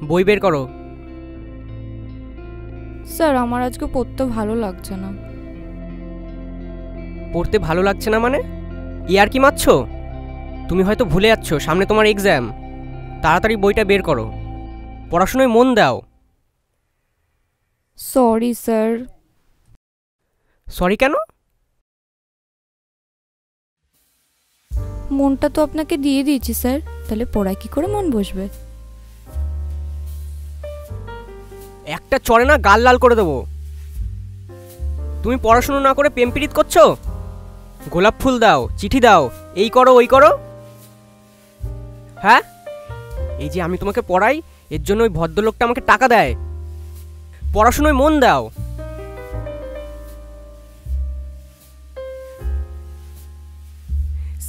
বই বের করো। স্যার আমার আজকে পড়তে ভালো লাগছে না। পড়তে ভালো লাগছে না মানে? আর কি মারছো? তুমি হয়তো ভুলে যাচ্ছ সামনে তোমার এক্সাম। তাড়াতাড়ি বইটা বের করো, পড়াশোনায় মন দাও। Sorry sir. সরি কেন? মনটা তো আপনাকে দিয়ে দিয়েছি স্যার, তাহলে পড়ায় কি করে মন বসবে? একটা চড়ে না গাল লাল করে দেবো। তুমি পড়াশোনা না করে প্রেম পীড়িত করছো। গোলাপ ফুল দাও, চিঠি দাও, এই করো ওই করো। হ্যাঁ, এই যে আমি তোমাকে পড়াই, এর জন্য ওই ভদ্রলোকটা আমাকে টাকা দেয়। পড়াশোনায় মন দাও।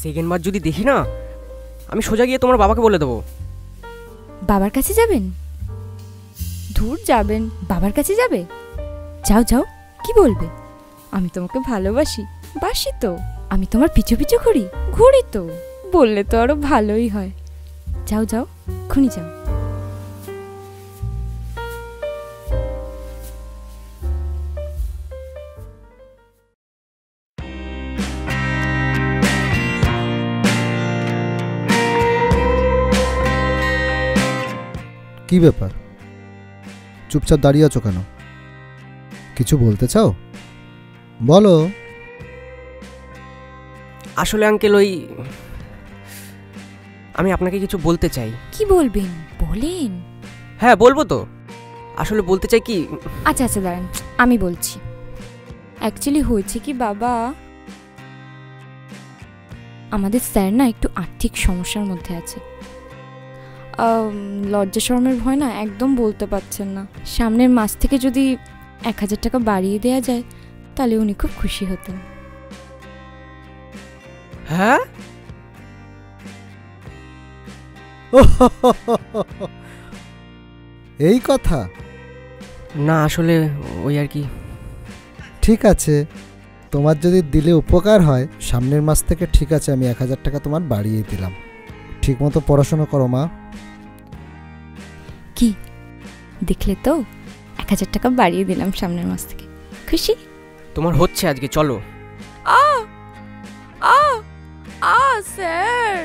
সেকেন্ডবার যদি দেখি না, আমি সোজা গিয়ে তোমার বাবাকে বলে দেবো। বাবার কাছে যাবেন? দূর যাবেন, বাবার কাছে যাবে? যাও যাও, কি বলবে? আমি তোমাকে ভালোবাসি। বাসি তো। আমি তোমার পিছু পিছু ঘুরি। ঘুরি তো। বললে তো আরো ভালোই হয়। যাও যাও, খুনি যাও। কি ব্যাপার, চুপচাপ দাঁড়িয়ে আছো কেন? কিছু বলতে চাও? বলো। আসলে আঙ্কেল, আমি আপনাকে কিছু বলতে চাই। কি বলবেন? বলেন। হ্যাঁ বলবো তো। আসলে বলতে চাই কি। আচ্ছা আচ্ছা দাঁড়ান, আমি বলছি। অ্যাকচুয়ালি হয়েছে কি বাবা, আমাদের স্যার না একটু আর্থিক সমস্যার মধ্যে আছে। লজ্জা শরমের ভয় না একদম বলতে পারছেন না। সামনের মাস থেকে যদি 1000 টাকা বাড়িয়ে দেওয়া যায় তাহলে উনি খুব খুশি হতেন। হ্যাঁ, এই কথা? না আসলে ওই আর কি। ঠিক আছে, তোমার যদি দিলে উপকার হয়, সামনের মাস থেকে ঠিক আছে, আমি 1000 টাকা তোমার বাড়িয়ে দিলাম। ঠিক মতো পড়াশোনা করো মা। কি দেখলে তো, 1000 টাকা বাড়িয়ে দিলাম সামনের মাস থেকে। খুশি? তোমার হচ্ছে আজকে, চলো। স্যার